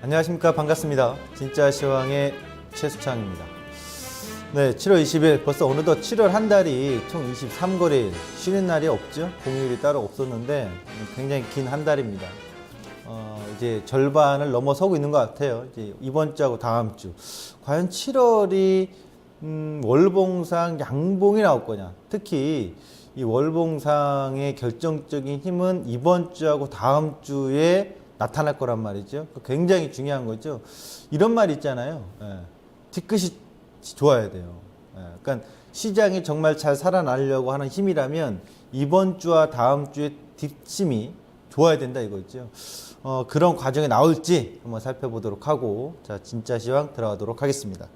안녕하십니까. 반갑습니다. 진짜 시황의 최수창입니다. 네, 7월 20일 벌써 어느덧 7월 한 달이 총 23거래일 쉬는 날이 없죠. 공휴일이 따로 없었는데 굉장히 긴 한 달입니다. 이제 절반을 넘어서고 있는 것 같아요. 이제 이번 주하고 다음 주. 과연 7월이 월봉상 양봉이 나올 거냐. 특히 이 월봉상의 결정적인 힘은 이번 주하고 다음 주에 나타날 거란 말이죠. 굉장히 중요한 거죠. 이런 말 있잖아요. 뒤끝이 좋아야 돼요. 그러니까 시장이 정말 잘 살아나려고 하는 힘이라면 이번 주와 다음 주의 뒷심이 좋아야 된다 이거죠. 그런 과정이 나올지 한번 살펴보도록 하고, 자, 진짜 시황 들어가도록 하겠습니다.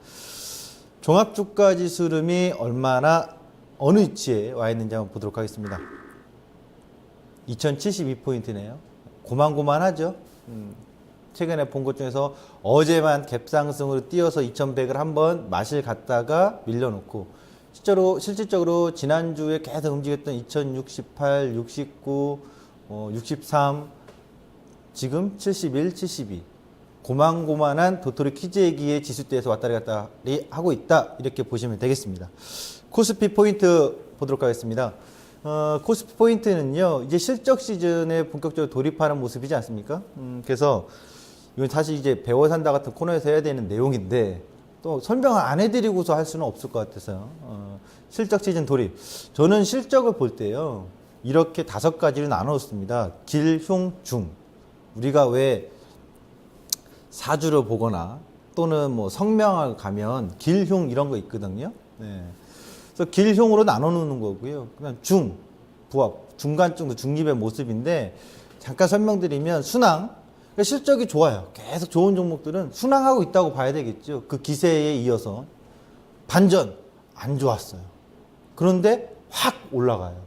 종합주가지수 흐름이 얼마나 어느 위치에 와 있는지 한번 보도록 하겠습니다. 2072포인트네요. 고만고만하죠. 최근에 본 것 중에서 어제만 갭상승으로 뛰어서 2100을 한번 맛을 갔다가 밀려놓고, 실질적으로 지난주에 계속 움직였던 2068, 69, 63, 지금 71, 72 고만고만한 도토리 키재기의 지수대에서 왔다리 갔다리 하고 있다, 이렇게 보시면 되겠습니다. 코스피 포인트 보도록 하겠습니다. 코스피 포인트는요, 이제 실적 시즌에 본격적으로 돌입하는 모습이지 않습니까? 그래서 이건 사실 이제 배워 산다 같은 코너에서 해야 되는 내용인데 또 설명을 안 해드리고서 할 수는 없을 것 같아서, 실적 시즌 돌입. 저는 실적을 볼 때요, 이렇게 5가지로 나눴습니다. 길, 흉, 중. 우리가 왜 사주를 보거나 또는 뭐 성명을 가면 길, 흉 이런 거 있거든요. 네. 그래서 길, 흉으로 나눠 놓는 거고요. 그냥 중, 부합, 중간쯤도 중립의 모습인데, 잠깐 설명드리면 순항, 그러니까 실적이 좋아요. 계속 좋은 종목들은 순항하고 있다고 봐야 되겠죠. 그 기세에 이어서. 반전, 안 좋았어요. 그런데 확 올라가요.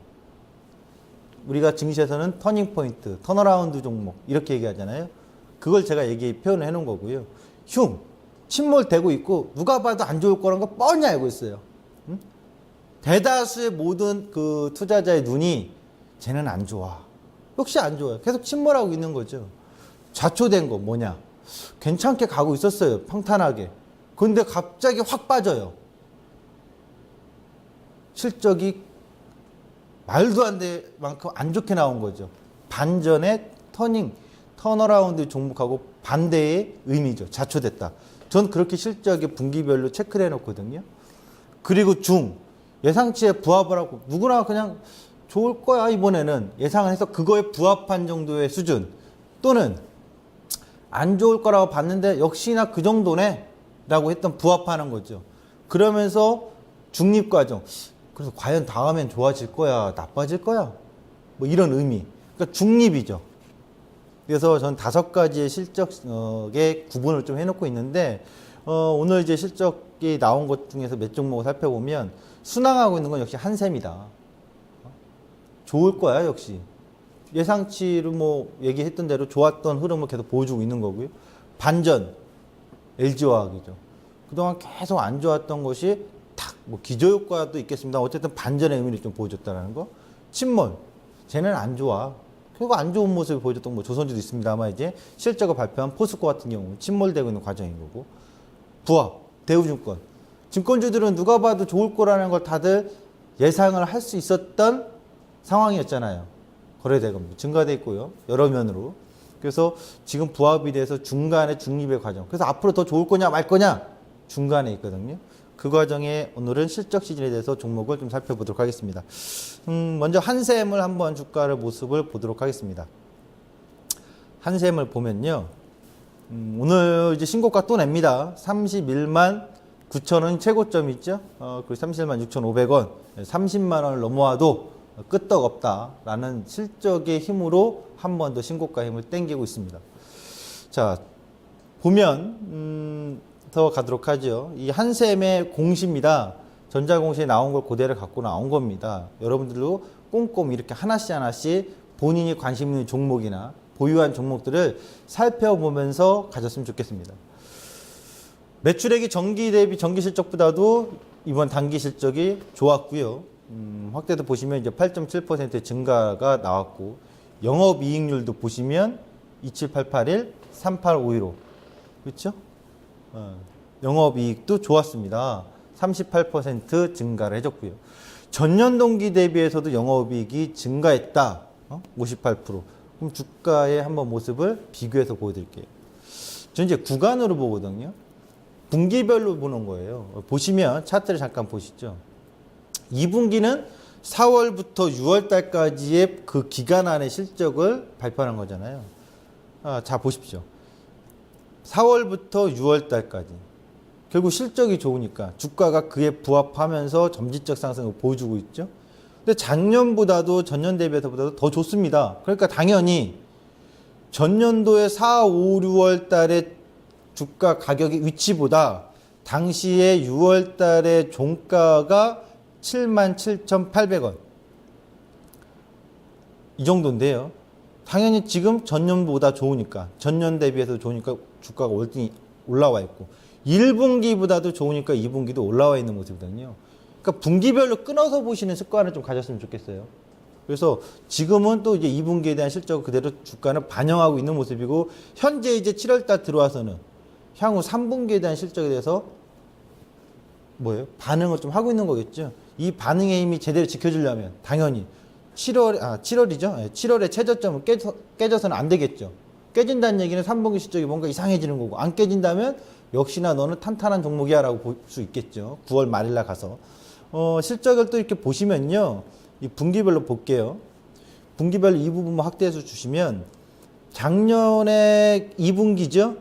우리가 증시에서는 터닝 포인트, 턴어라운드 종목 이렇게 얘기하잖아요. 그걸 제가 표현을 해놓은 거고요. 흉, 침몰되고 있고 누가 봐도 안 좋을 거라는 거 뻔히 알고 있어요. 대다수의 모든 그 투자자의 눈이 쟤는 안 좋아. 역시 안 좋아요. 계속 침몰하고 있는 거죠. 좌초된 거 뭐냐? 괜찮게 가고 있었어요. 평탄하게. 그런데 갑자기 확 빠져요. 실적이 말도 안 될 만큼 안 좋게 나온 거죠. 반전의 턴어라운드 종목하고 반대의 의미죠. 좌초됐다. 전 그렇게 실적의 분기별로 체크를 해놓거든요. 그리고 중, 예상치에 부합을 하고 누구나 그냥 좋을 거야 이번에는 예상을 해서 그거에 부합한 정도의 수준, 또는 안 좋을 거라고 봤는데 역시나 그 정도네 라고 했던 부합하는 거죠. 그러면서 중립과정, 그래서 과연 다음엔 좋아질 거야 나빠질 거야 뭐 이런 의미, 그러니까 중립이죠. 그래서 전 5가지의 실적의 구분을 좀 해놓고 있는데, 오늘 이제 실적이 나온 것 중에서 몇 종목을 살펴보면 순항하고 있는 건 역시 한샘이다. 좋을 거야 역시. 예상치로 뭐 얘기했던 대로 좋았던 흐름을 계속 보여주고 있는 거고요. 반전, LG화학이죠. 그동안 계속 안 좋았던 것이 탁 뭐 기저효과도 있겠습니다. 어쨌든 반전의 의미를 좀 보여줬다는 거. 침몰, 쟤는 안 좋아. 그리고 안 좋은 모습을 보여줬던 뭐 조선주도 있습니다만, 이제 실적을 발표한 포스코 같은 경우 침몰되고 있는 과정인 거고. 부합, 대우증권. 증권주들은 누가 봐도 좋을 거라는 걸 다들 예상을 할 수 있었던 상황이었잖아요. 거래대금 증가돼 있고요. 여러 면으로. 그래서 지금 부합이 돼서 중간에 중립의 과정. 그래서 앞으로 더 좋을 거냐 말 거냐 중간에 있거든요. 그 과정에 오늘은 실적 시즌에 대해서 종목을 좀 살펴보도록 하겠습니다. 먼저 한샘을 한번 주가를 모습을 보도록 하겠습니다. 한샘을 보면요. 오늘 이제 신고가 또 냅니다. 31만 9천원 최고점이 있죠. 그리고 31만 6,500원, 30만 원을 넘어와도 끄떡없다라는 실적의 힘으로 한 번 더 신고가 힘을 땡기고 있습니다. 자, 보면 더 가도록 하죠. 이 한샘의 공시입니다. 전자공시에 나온 걸 그대로 갖고 나온 겁니다. 여러분들도 꼼꼼히 이렇게 하나씩 본인이 관심 있는 종목이나 보유한 종목들을 살펴보면서 가졌으면 좋겠습니다. 매출액이 전기 대비 전기 실적보다도 이번 단기 실적이 좋았고요. 확대도 보시면 이제 8.7% 증가가 나왔고, 영업이익률도 보시면 27881, 38515 그렇죠? 영업이익도 좋았습니다. 38% 증가를 해줬고요. 전년 동기 대비해서도 영업이익이 증가했다. 58%. 그럼 주가의 한번 모습을 비교해서 보여드릴게요. 저 이제 구간으로 보거든요. 분기별로 보는 거예요. 보시면 차트를 잠깐 보시죠. 2분기는 4월부터 6월달까지의 그 기간 안의 실적을 발표하는 거잖아요. 자 보십시오. 4월부터 6월달까지 결국 실적이 좋으니까 주가가 그에 부합하면서 점진적 상승을 보여주고 있죠. 근데 작년보다도 전년 대비해서보다도 더 좋습니다. 그러니까 당연히 전년도에 4, 5, 6월 달에 주가 가격의 위치보다 당시에 6월 달에 종가가 77,800원 이 정도인데요. 당연히 지금 전년보다 좋으니까 전년 대비해서 좋으니까 주가가 월등히 올라와 있고 1분기보다도 좋으니까 2분기도 올라와 있는 모습이거든요. 그러니까 분기별로 끊어서 보시는 습관을 좀 가졌으면 좋겠어요. 그래서 지금은 또 이제 2분기에 대한 실적을 그대로 주가는 반영하고 있는 모습이고 현재 이제 7월달 들어와서는 향후 3분기에 대한 실적에 대해서 뭐예요? 반응을 좀 하고 있는 거겠죠. 이 반응의 힘이 제대로 지켜주려면 당연히 7월이죠. 7월에 최저점을 깨져서는 안 되겠죠. 깨진다는 얘기는 3분기 실적이 뭔가 이상해지는 거고 안 깨진다면 역시나 너는 탄탄한 종목이야 라고 볼 수 있겠죠. 9월 말일날 가서 실적을 또 이렇게 보시면요. 이 분기별로 볼게요. 분기별로 이 부분만 확대해서 주시면 작년에 2분기죠.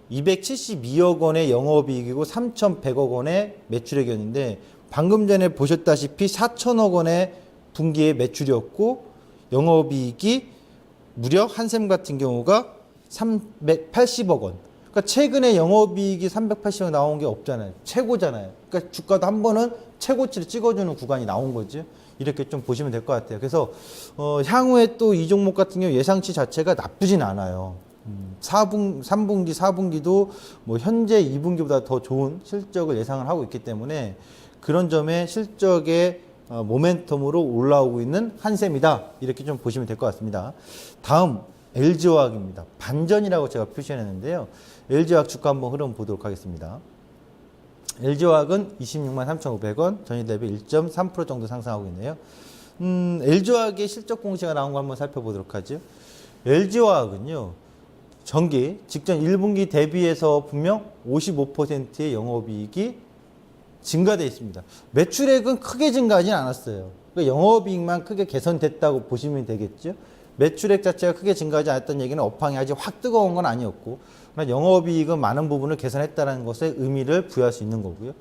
272억 원의 영업이익이고 3,100억 원의 매출액이었는데 방금 전에 보셨다시피 4천억 원의 분기의 매출이었고 영업이익이 무려 한샘 같은 경우가 380억 원. 그러니까 최근에 영업이익이 380억 나온 게 없잖아요. 최고잖아요. 그러니까 주가도 한 번은 최고치를 찍어주는 구간이 나온 거죠. 이렇게 좀 보시면 될 것 같아요. 그래서 향후에 또 이 종목 같은 경우 예상치 자체가 나쁘진 않아요. 3분기, 4분기도 뭐 현재 2분기보다 더 좋은 실적을 예상을 하고 있기 때문에 그런 점에 실적의 모멘텀으로 올라오고 있는 한샘이다. 이렇게 좀 보시면 될 것 같습니다. 다음 LG화학입니다. 반전이라고 제가 표시했는데요. LG화학 주가 한번 흐름 보도록 하겠습니다. LG화학은 26만 3,500원, 전일 대비 1.3% 정도 상승하고 있네요. LG화학의 실적 공시가 나온 거 한번 살펴보도록 하죠. LG화학은요. 전기 직전 1분기 대비해서 분명 55%의 영업이익이 증가되어 있습니다. 매출액은 크게 증가하진 않았어요. 그러니까 영업이익만 크게 개선됐다고 보시면 되겠죠. 매출액 자체가 크게 증가하지 않았다는 얘기는 업황이 아직 확 뜨거운 건 아니었고 그러나 영업이익은 많은 부분을 개선했다는 것에 의미를 부여할 수 있는 거고요.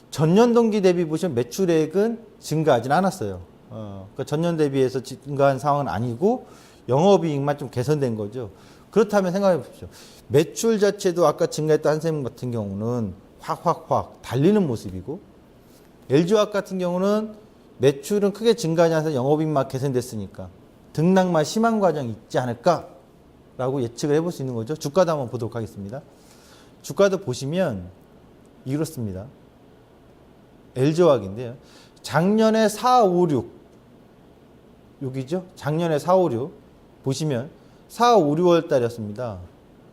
전년 동기 대비 보시면 매출액은 증가하진 않았어요. 그러니까 전년 대비해서 증가한 상황은 아니고 영업이익만 좀 개선된 거죠. 그렇다면 생각해 보십시오. 매출 자체도 아까 증가했던 한샘 같은 경우는 확 달리는 모습이고 LG화학 같은 경우는 매출은 크게 증가하지 않아서 영업이익만 개선됐으니까 등락만 심한 과정이 있지 않을까라고 예측을 해볼 수 있는 거죠. 주가도 한번 보도록 하겠습니다. 주가도 보시면 이렇습니다. LG화학인데요. 작년에 4, 5, 6 여기죠. 작년에 4, 5, 6 보시면 4, 5, 6월 달이었습니다.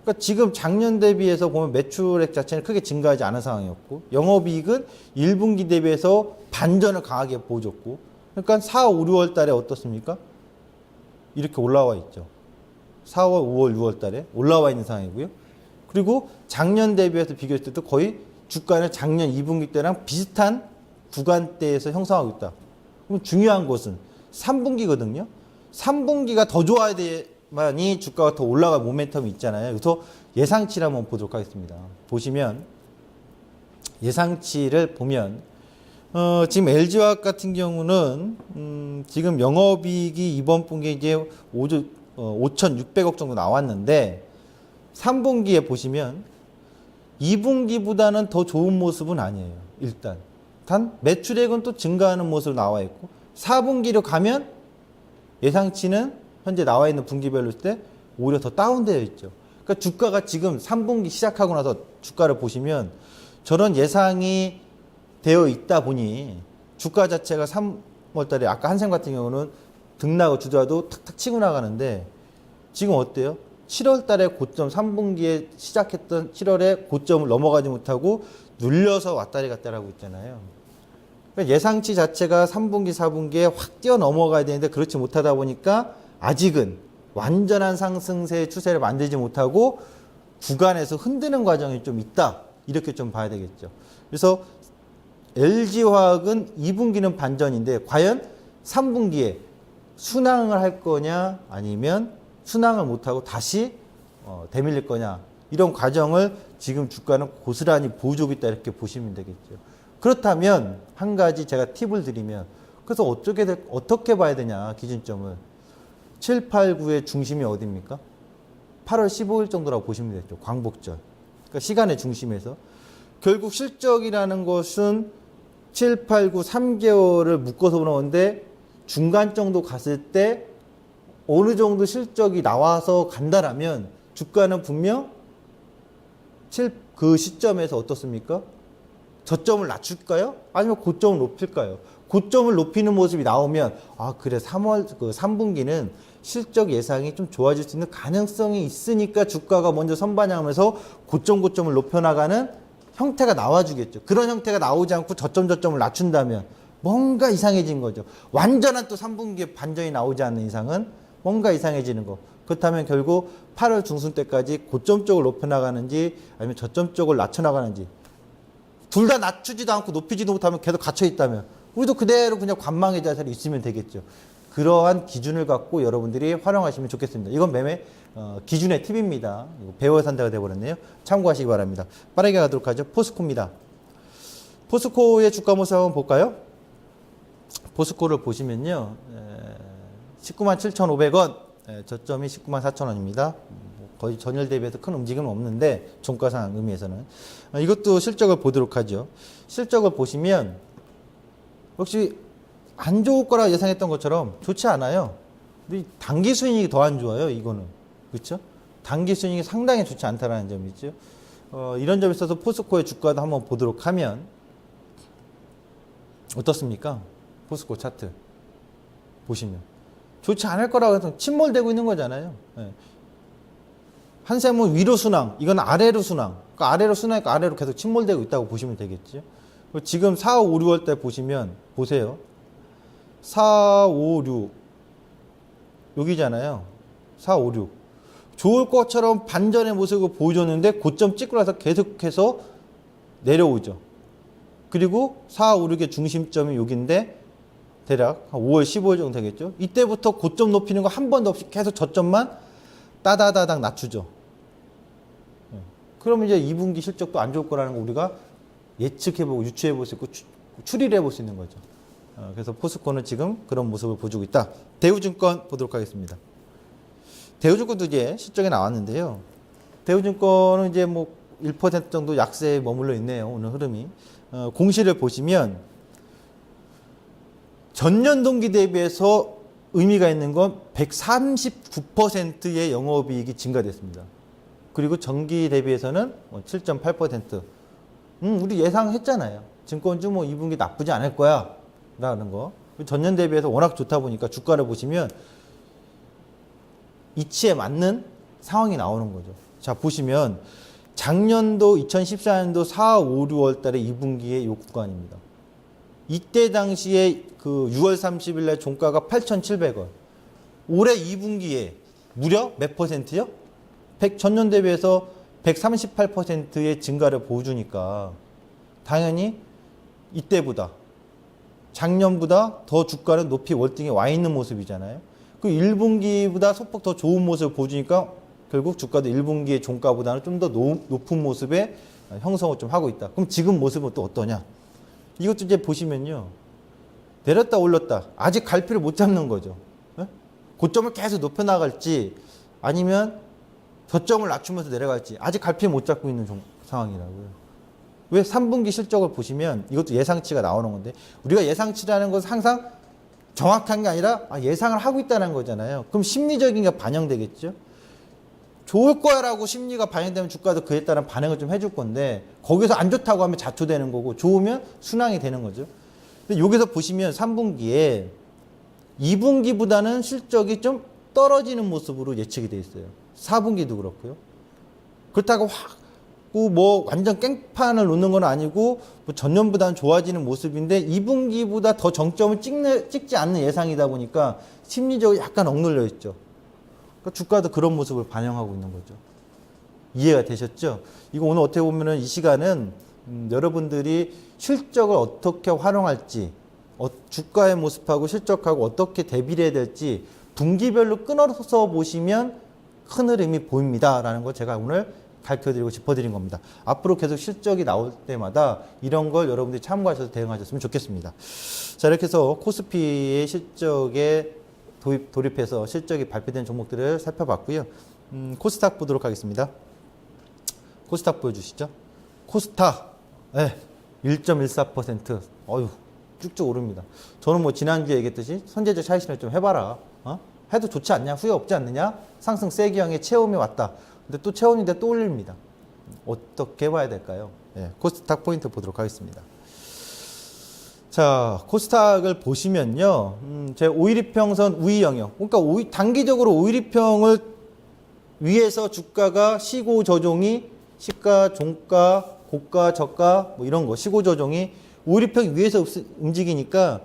그러니까 지금 작년 대비해서 보면 매출액 자체는 크게 증가하지 않은 상황이었고 영업이익은 1분기 대비해서 반전을 강하게 보여줬고 그러니까 4, 5, 6월 달에 어떻습니까? 이렇게 올라와 있죠. 4월, 5월, 6월 달에 올라와 있는 상황이고요. 그리고 작년 대비해서 비교했을 때도 거의 주가는 작년 2분기 때랑 비슷한 구간대에서 형성하고 있다. 그럼 중요한 것은 3분기거든요. 3분기가 더 좋아야 돼만이 주가가 더 올라갈 모멘텀이 있잖아요. 그래서 예상치를 한번 보도록 하겠습니다. 보시면 예상치를 보면 지금 LG화학 같은 경우는 지금 영업이익이 이번 분기에 이제 5,600억 정도 나왔는데 3분기에 보시면 2분기보다는 더 좋은 모습은 아니에요. 일단 단 매출액은 또 증가하는 모습으로 나와 있고 4분기로 가면 예상치는 현재 나와 있는 분기별로 볼 때 오히려 더 다운되어 있죠. 그러니까 주가가 지금 3분기 시작하고 나서 주가를 보시면 저런 예상이 되어 있다 보니 주가 자체가 3월 달에 아까 한샘 같은 경우는 등락을 주더라도 탁탁 치고 나가는데 지금 어때요? 7월 달에 고점 3분기에 시작했던 7월에 고점을 넘어가지 못하고 눌려서 왔다리 갔다리 하고 있잖아요. 그러니까 예상치 자체가 3분기, 4분기에 확 뛰어 넘어가야 되는데 그렇지 못하다 보니까 아직은 완전한 상승세 추세를 만들지 못하고 구간에서 흔드는 과정이 좀 있다. 이렇게 좀 봐야 되겠죠. 그래서 LG화학은 2분기는 반전인데 과연 3분기에 순항을 할 거냐 아니면 순항을 못하고 다시 대밀릴 거냐 이런 과정을 지금 주가는 고스란히 보여주고 있다 이렇게 보시면 되겠죠. 그렇다면 한 가지 제가 팁을 드리면 그래서 어떻게 봐야 되냐 기준점을 7, 8, 9의 중심이 어디입니까? 8월 15일 정도라고 보시면 되겠죠. 광복절. 그러니까 시간의 중심에서 결국 실적이라는 것은 7, 8, 9, 3개월을 묶어서 보는데 중간 정도 갔을 때 어느 정도 실적이 나와서 간다라면 주가는 분명 그 시점에서 어떻습니까? 저점을 낮출까요? 아니면 고점을 높일까요? 고점을 높이는 모습이 나오면 아 그래 3분기는 실적 예상이 좀 좋아질 수 있는 가능성이 있으니까 주가가 먼저 선반영하면서 고점을 높여나가는 형태가 나와주겠죠. 그런 형태가 나오지 않고 저점을 낮춘다면 뭔가 이상해진 거죠. 완전한 또 3분기에 반전이 나오지 않는 이상은 뭔가 이상해지는 거. 그렇다면 결국 8월 중순 때까지 고점 쪽을 높여나가는지 아니면 저점 쪽을 낮춰나가는지 둘 다 낮추지도 않고 높이지도 못하면 계속 갇혀있다면 우리도 그대로 그냥 관망의 자세로 있으면 되겠죠. 그러한 기준을 갖고 여러분들이 활용하시면 좋겠습니다. 이건 매매 기준의 팁입니다. 배워야 산다가 돼버렸네요. 참고하시기 바랍니다. 빠르게 가도록 하죠. 포스코입니다. 포스코의 주가 모습 한번 볼까요? 포스코를 보시면요. 197,500원, 저점이 194,000원입니다. 거의 전일 대비해서 큰 움직임은 없는데 종가상 의미에서는 이것도 실적을 보도록 하죠. 실적을 보시면 역시 안 좋을 거라 예상했던 것처럼 좋지 않아요. 근데 단기 수익이 더 안 좋아요. 이거는 그렇죠? 단기 수익이 상당히 좋지 않다라는 점이죠. 이런 점에 있어서 포스코의 주가도 한번 보도록 하면 어떻습니까? 포스코 차트 보시면 좋지 않을 거라고 해서 침몰되고 있는 거잖아요. 네. 한샘은 위로 순항, 이건 아래로 순항. 그러니까 아래로 순항이니까 아래로 계속 침몰되고 있다고 보시면 되겠죠. 지금 4, 5, 6월 때 보시면 보세요. 4, 5, 6 여기잖아요. 4, 5, 6 좋을 것처럼 반전의 모습을 보여줬는데 고점 찍고 나서 계속해서 내려오죠. 그리고 4, 5, 6의 중심점이 여기인데 대략 한 5월 15일 정도 되겠죠. 이때부터 고점 높이는 거 한 번도 없이 계속 저점만 따다다닥 낮추죠. 그러면 이제 2분기 실적도 안 좋을 거라는 거 우리가 예측해보고 유추해볼 수 있고 추리를 해볼 수 있는 거죠. 그래서 포스코는 지금 그런 모습을 보여주고 있다. 대우증권 보도록 하겠습니다. 대우증권도 이제 실적이 나왔는데요. 대우증권은 이제 뭐 1% 정도 약세에 머물러 있네요. 오늘 흐름이. 공시를 보시면 전년 동기 대비해서 의미가 있는 건 139%의 영업이익이 증가됐습니다. 그리고 전기 대비해서는 7.8%. 우리 예상했잖아요. 증권주 뭐 2분기 나쁘지 않을 거야 라는 거. 전년 대비해서 워낙 좋다 보니까 주가를 보시면 이치에 맞는 상황이 나오는 거죠. 자 보시면 작년도 2014년도 4, 5, 6월 달에 2분기의 요 구간입니다. 이때 당시에 그 6월 30일 날 종가가 8,700원. 올해 2분기에 무려 몇 %요? 전년 대비해서 138%의 증가를 보여주니까 당연히 이때보다 작년보다 더 주가는 높이 월등히 와 있는 모습이잖아요. 그 1분기보다 소폭 더 좋은 모습을 보여주니까 결국 주가도 1분기의 종가보다는 좀 더 높은 모습의 형성을 좀 하고 있다. 그럼 지금 모습은 또 어떠냐? 이것도 이제 보시면요. 내렸다 올렸다. 아직 갈피를 못 잡는 거죠. 고점을 계속 높여나갈지 아니면 저점을 낮추면서 내려갈지 아직 갈피를 못 잡고 있는 상황이라고요. 왜 3분기 실적을 보시면 이것도 예상치가 나오는 건데 우리가 예상치라는 것은 항상 정확한 게 아니라 예상을 하고 있다는 거잖아요. 그럼 심리적인 게 반영되겠죠. 좋을 거야 라고 심리가 반영되면 주가도 그에 따른 반응을 좀 해줄 건데 거기서 안 좋다고 하면 자초되는 거고 좋으면 순항이 되는 거죠. 근데 여기서 보시면 3분기에 2분기보다는 실적이 좀 떨어지는 모습으로 예측이 돼 있어요. 4분기도 그렇고요. 그렇다고 확 뭐 완전 깽판을 놓는 건 아니고 뭐 전년보다는 좋아지는 모습인데 2분기보다 더 정점을 찍지 않는 예상이다 보니까 심리적으로 약간 억눌려 있죠. 그러니까 주가도 그런 모습을 반영하고 있는 거죠. 이해가 되셨죠? 이거 오늘 어떻게 보면은 이 시간은 여러분들이 실적을 어떻게 활용할지, 주가의 모습하고 실적하고 어떻게 대비를 해야 될지 분기별로 끊어서 보시면 큰 흐름이 보입니다라는 걸 제가 오늘 가르쳐드리고 짚어드린 겁니다. 앞으로 계속 실적이 나올 때마다 이런 걸 여러분들이 참고하셔서 대응하셨으면 좋겠습니다. 자, 이렇게 해서 코스피의 실적에 돌입해서 실적이 발표된 종목들을 살펴봤고요. 코스닥 보도록 하겠습니다. 코스닥 보여주시죠. 코스닥, 네, 1.14%. 어휴, 쭉쭉 오릅니다. 저는 뭐 지난주에 얘기했듯이 선제적 차익실현 좀 해봐라. 해도 좋지 않냐? 후회 없지 않느냐? 상승 세기형의 체험이 왔다. 근데 또 체온인데 또 올립니다. 어떻게 봐야 될까요? 네, 코스닥 포인트 보도록 하겠습니다. 자, 코스닥을 보시면요. 제 5일이평선 우위 영역. 그러니까 단기적으로 5일이평을 위에서 주가가 시고 조정이 시가, 종가, 고가, 저가 뭐 이런 거 시고 조정이 5일이평 위에서 움직이니까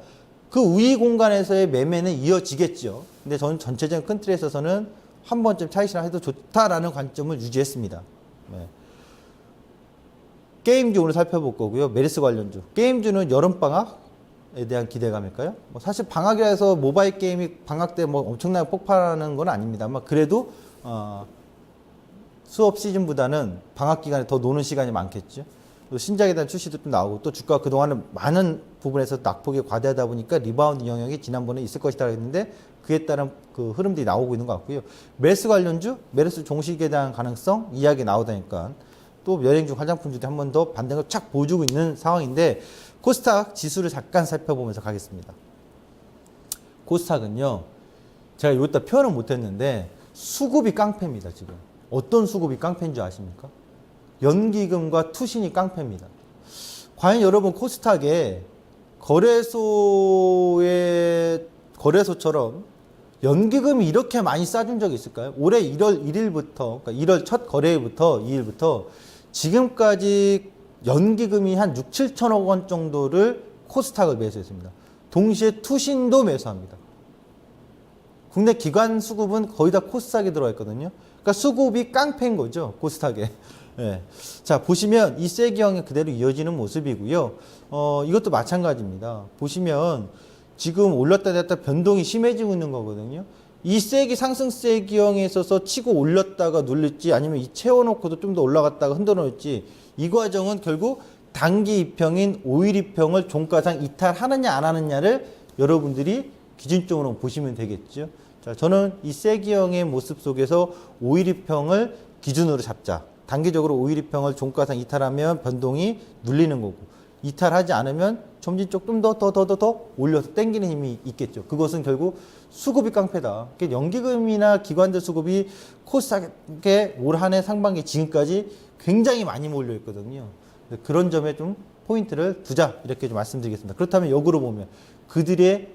그 우위 공간에서의 매매는 이어지겠죠. 근데 저는 전체적인 큰 틀에 있어서는 한 번쯤 차익실현 해도 좋다라는 관점을 유지했습니다. 네. 게임주 오늘 살펴볼 거고요. 메르스 관련주. 게임주는 여름방학에 대한 기대감일까요? 뭐 사실 방학이라 해서 모바일 게임이 방학 때 뭐 엄청나게 폭발하는 건 아닙니다만 그래도 수업 시즌보다는 방학 기간에 더 노는 시간이 많겠죠. 또 신작에 대한 출시도 좀 나오고 또 주가가 그동안은 많은 부분에서 낙폭이 과대하다 보니까 리바운드 영역이 지난번에 있을 것이다 했는데 그에 따른 그 흐름들이 나오고 있는 것 같고요. 메르스 관련주, 메르스 종식에 대한 가능성 이야기 나오다니까 또 여행 중 화장품주도 한 번 더 반등을 착 보여주고 있는 상황인데 코스닥 지수를 잠깐 살펴보면서 가겠습니다. 코스닥은요. 제가 여기다 표현을 못했는데 수급이 깡패입니다. 지금. 어떤 수급이 깡패인 줄 아십니까? 연기금과 투신이 깡패입니다. 과연 여러분 코스닥에 거래소처럼 연기금이 이렇게 많이 싸준 적이 있을까요? 올해 1월 1일부터, 그러니까 1월 첫 거래일부터 2일부터 지금까지 연기금이 한 6, 7천억 원 정도를 코스닥을 매수했습니다. 동시에 투신도 매수합니다. 국내 기관 수급은 거의 다 코스닥에 들어가 있거든요. 그러니까 수급이 깡패인 거죠, 코스닥에. 네. 자, 보시면 이 세기형이 그대로 이어지는 모습이고요. 이것도 마찬가지입니다. 보시면 지금 올랐다 내렸다 변동이 심해지고 있는 거거든요. 이 상승 세기형에 있어서 치고 올렸다가 눌릴지 아니면 이 채워놓고도 좀 더 올라갔다가 흔들어놓을지 이 과정은 결국 단기 이평인 5일 이평을 종가상 이탈하느냐 안 하느냐를 여러분들이 기준점으로 보시면 되겠죠. 자, 저는 이 세기형의 모습 속에서 5일 이평을 기준으로 잡자. 단기적으로 5일 이평을 종가상 이탈하면 변동이 눌리는 거고 이탈하지 않으면 점진 쪽 좀 더 올려서 당기는 힘이 있겠죠. 그것은 결국 수급이 깡패다. 연기금이나 기관들 수급이 코스닥에 올 한 해 상반기 지금까지 굉장히 많이 몰려 있거든요. 그런 점에 좀 포인트를 두자 이렇게 좀 말씀드리겠습니다. 그렇다면 역으로 보면 그들의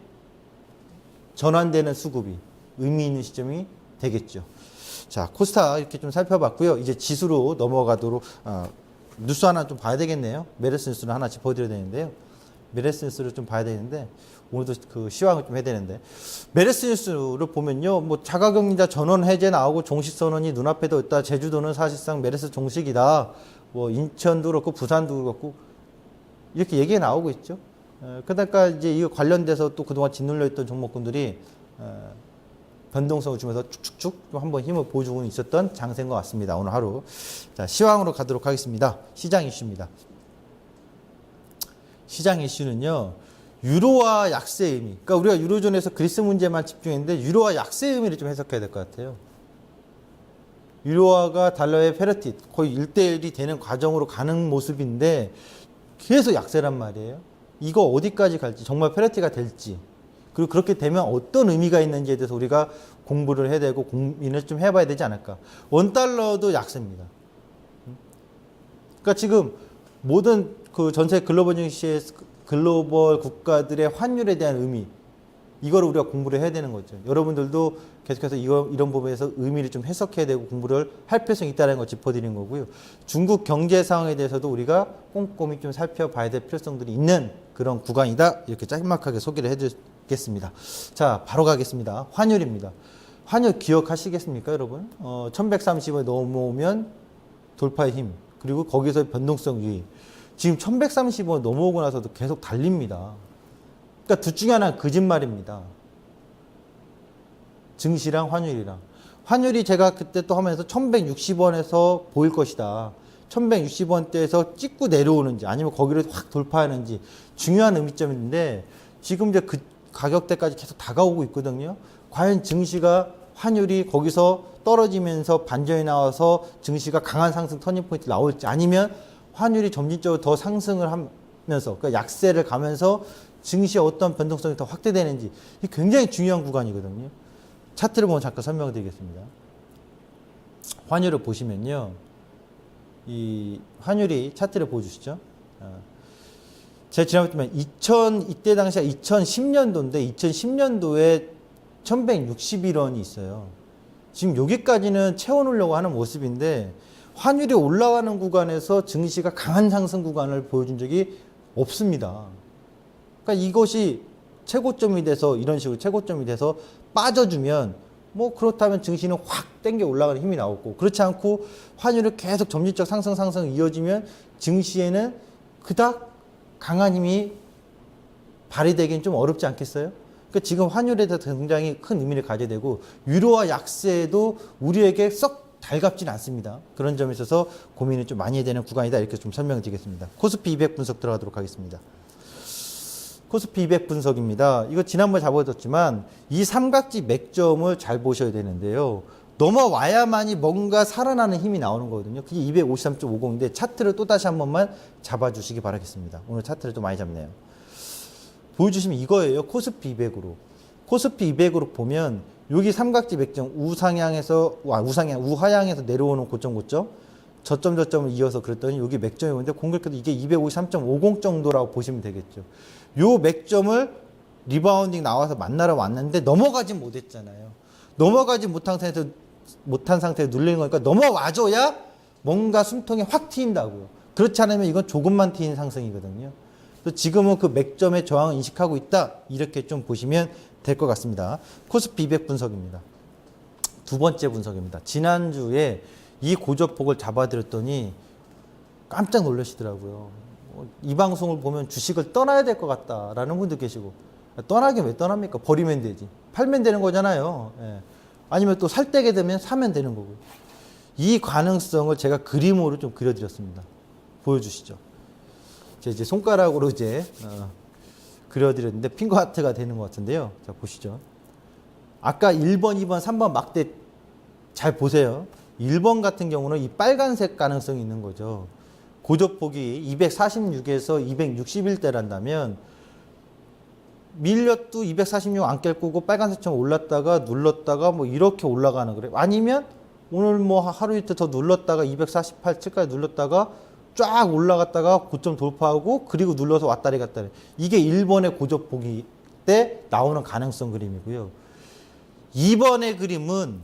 전환되는 수급이 의미 있는 시점이 되겠죠. 자, 코스닥 이렇게 좀 살펴봤고요. 이제 지수로 넘어가도록 뉴스 하나 좀 봐야 되겠네요. 메르스 뉴스를 하나 짚어드려야 되는데요. 메르스 뉴스를 좀 봐야 되는데 오늘도 그 시황을 좀 해야 되는데 메르스 뉴스를 보면요. 뭐 자가격리자 전원 해제 나오고 종식 선언이 눈앞에도 있다. 제주도는 사실상 메르스 종식이다. 뭐 인천도 그렇고 부산도 그렇고 이렇게 얘기가 나오고 있죠. 그러니까 이제 이거 관련돼서 또 그동안 짓눌려 있던 종목군들이 변동성을 주면서 축축축 좀 한번 힘을 보여주고 있었던 장세인 것 같습니다. 오늘 하루. 자, 시황으로 가도록 하겠습니다. 시장 이슈입니다. 시장 이슈는요, 유로화 약세 의미. 그러니까 우리가 유로존에서 그리스 문제만 집중했는데 유로화 약세 의미를 좀 해석해야 될 것 같아요. 유로화가 달러의 페러티 거의 1대1이 되는 과정으로 가는 모습인데 계속 약세란 말이에요. 이거 어디까지 갈지 정말 페러티가 될지 그리고 그렇게 되면 어떤 의미가 있는지에 대해서 우리가 공부를 해야 되고 고민을 좀 해봐야 되지 않을까. 원달러도 약세입니다. 그러니까 지금 모든 그 전세 글로벌 증시의 글로벌 국가들의 환율에 대한 의미 이거를 우리가 공부를 해야 되는 거죠. 여러분들도 계속해서 이런 부분에서 의미를 좀 해석해야 되고 공부를 할 필요성이 있다는 걸 짚어드리는 거고요. 중국 경제 상황에 대해서도 우리가 꼼꼼히 좀 살펴봐야 될 필요성들이 있는 그런 구간이다. 이렇게 짤막하게 소개를 해드리겠습니다. 자, 바로 가겠습니다. 환율입니다. 환율 기억하시겠습니까, 여러분? 1130을 넘어오면 돌파의 힘, 그리고 거기서 변동성 유의. 지금 1130원 넘어오고 나서도 계속 달립니다. 그러니까 둘 중에 하나는 거짓말입니다. 증시랑 환율이랑. 환율이 제가 그때 또 하면서 1160원에서 보일 것이다. 1160원대에서 찍고 내려오는지 아니면 거기를 확 돌파하는지 중요한 의미점인데 지금 이제 그 가격대까지 계속 다가오고 있거든요. 과연 증시가 환율이 거기서 떨어지면서 반전이 나와서 증시가 강한 상승 터닝포인트 나올지 아니면 환율이 점진적으로 더 상승을 하면서 그러니까 약세를 가면서 증시의 어떤 변동성이 더 확대되는지 이게 굉장히 중요한 구간이거든요. 차트를 보면 잠깐 설명을 드리겠습니다. 환율을 보시면요. 이 환율이 차트를 보여주시죠. 제가 지난번에 이때 당시가 2010년도인데 2010년도에 1161원이 있어요. 지금 여기까지는 채워놓으려고 하는 모습인데 환율이 올라가는 구간에서 증시가 강한 상승 구간을 보여준 적이 없습니다. 그러니까 이것이 최고점이 돼서 이런 식으로 최고점이 돼서 빠져주면 뭐 그렇다면 증시는 확 땡겨 올라가는 힘이 나오고 그렇지 않고 환율이 계속 점진적 상승 이어지면 증시에는 그닥 강한 힘이 발휘되기는 좀 어렵지 않겠어요? 그러니까 지금 환율에 대해서 굉장히 큰 의미를 가져야 되고 유로화 약세도 우리에게 썩 달갑진 않습니다. 그런 점에 있어서 고민을 좀 많이 해야 되는 구간이다. 이렇게 좀 설명을 드리겠습니다. 코스피 200 분석 들어가도록 하겠습니다. 코스피 200 분석입니다. 이거 지난번에 잡아줬지만 이 삼각지 맥점을 잘 보셔야 되는데요. 넘어와야만이 뭔가 살아나는 힘이 나오는 거거든요. 그게 253.50인데 차트를 또 다시 한 번만 잡아주시기 바라겠습니다. 오늘 차트를 또 많이 잡네요. 보여주시면 이거예요. 코스피 200으로. 코스피 200으로 보면 여기 삼각지 맥점 우하향에서 내려오는 고점 저점을 이어서 그랬더니 여기 맥점이 오는데 공격해도 이게 253.50 정도라고 보시면 되겠죠. 요 맥점을 리바운딩 나와서 만나러 왔는데 넘어가진 못했잖아요. 넘어가지 못한 상태에서 눌리는 거니까 넘어와줘야 뭔가 숨통이 확 트인다고요. 그렇지 않으면 이건 조금만 트인 상승이거든요. 그래서 지금은 그 맥점의 저항을 인식하고 있다. 이렇게 좀 보시면 될 것 같습니다. 코스피 200 분석입니다. 두 번째 분석입니다. 지난주에 이 고저폭을 잡아드렸더니 깜짝 놀라시더라고요. 이 방송을 보면 주식을 떠나야 될 것 같다라는 분도 계시고 떠나긴 왜 떠납니까? 버리면 되지. 팔면 되는 거잖아요. 예. 아니면 또 살 때게 되면 사면 되는 거고요. 이 가능성을 제가 그림으로 좀 그려드렸습니다. 보여주시죠. 제가 이제 손가락으로 그려드렸는데 핑거 하트가 되는 것 같은데요. 자, 보시죠. 아까 1번, 2번, 3번 막대 잘 보세요. 1번 같은 경우는 이 빨간색 가능성이 있는 거죠. 고저폭이 246에서 261대란다면 밀려도 246 안 깰 거고 빨간색처럼 올랐다가 눌렀다가 뭐 이렇게 올라가는 거래요. 아니면 오늘 뭐 하루 이틀 더 눌렀다가 248, 7까지 눌렀다가 쫙 올라갔다가 고점 돌파하고 그리고 눌러서 왔다리 갔다리. 이게 1번의 고저폭이 때 나오는 가능성 그림이고요. 2번의 그림은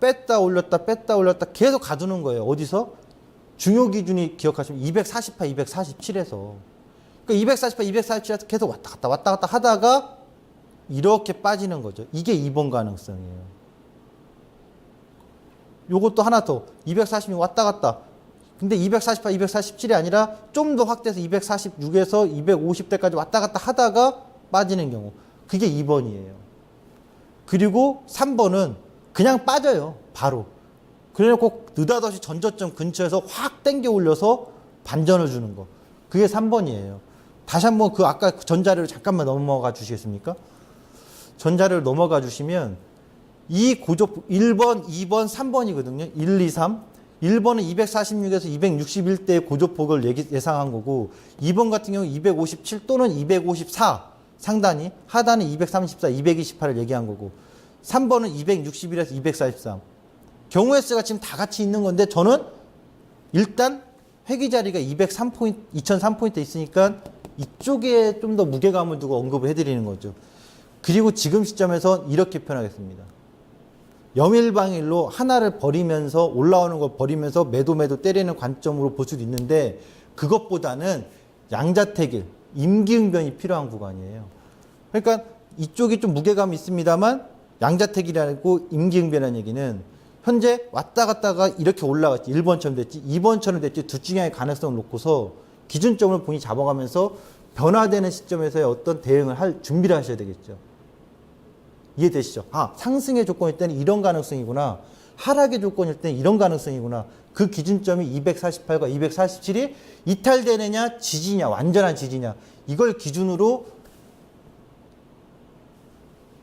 뺐다 올렸다 계속 가두는 거예요. 어디서? 중요 기준이 기억하시면 248, 247에서. 그러니까 248, 247에서 계속 왔다 갔다 하다가 이렇게 빠지는 거죠. 이게 2번 가능성이에요. 요것도 하나 더. 246 왔다 갔다. 근데 248, 247이 아니라 좀 더 확대해서 246에서 250대까지 왔다 갔다 하다가 빠지는 경우. 그게 2번이에요. 그리고 3번은 그냥 빠져요. 바로. 그래놓고 느닷없이 전저점 근처에서 확 땡겨 올려서 반전을 주는 거. 그게 3번이에요. 다시 한번 그 아까 전자료를 잠깐만 넘어가 주시겠습니까? 전자료를 넘어가 주시면 이 고적 1번, 2번, 3번이거든요. 1, 2, 3. 1번은 246에서 261대의 고조폭을 예상한 거고 2번 같은 경우 257 또는 254 상단이 하단은 234, 228을 얘기한 거고 3번은 261에서 243 경우의 수가 지금 다 같이 있는 건데 저는 일단 회귀 자리가 2003포인트 있으니까 이쪽에 좀 더 무게감을 두고 언급을 해드리는 거죠. 그리고 지금 시점에서 이렇게 표현하겠습니다. 염일방일로 하나를 버리면서 올라오는 걸 버리면서 매도 때리는 관점으로 볼 수도 있는데 그것보다는 양자택일, 임기응변이 필요한 구간이에요. 그러니까 이쪽이 좀 무게감이 있습니다만 양자택일이라고 임기응변이라는 얘기는 현재 왔다 갔다가 이렇게 올라갔지. 1번처럼 됐지. 2번처럼 됐지. 둘 중에 하나의 가능성을 놓고서 기준점을 본인이 잡아가면서 변화되는 시점에서의 어떤 대응을 할 준비를 하셔야 되겠죠. 이해되시죠? 아, 상승의 조건일 때는 이런 가능성이구나. 하락의 조건일 때는 이런 가능성이구나. 그 기준점이 248과 247이 이탈되느냐, 지지냐, 완전한 지지냐. 이걸 기준으로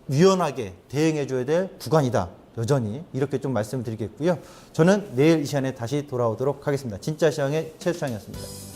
유연하게 대응해줘야 될 구간이다. 여전히 이렇게 좀 말씀드리겠고요. 저는 내일 이 시간에 다시 돌아오도록 하겠습니다. 진짜 시황의 최수창이었습니다.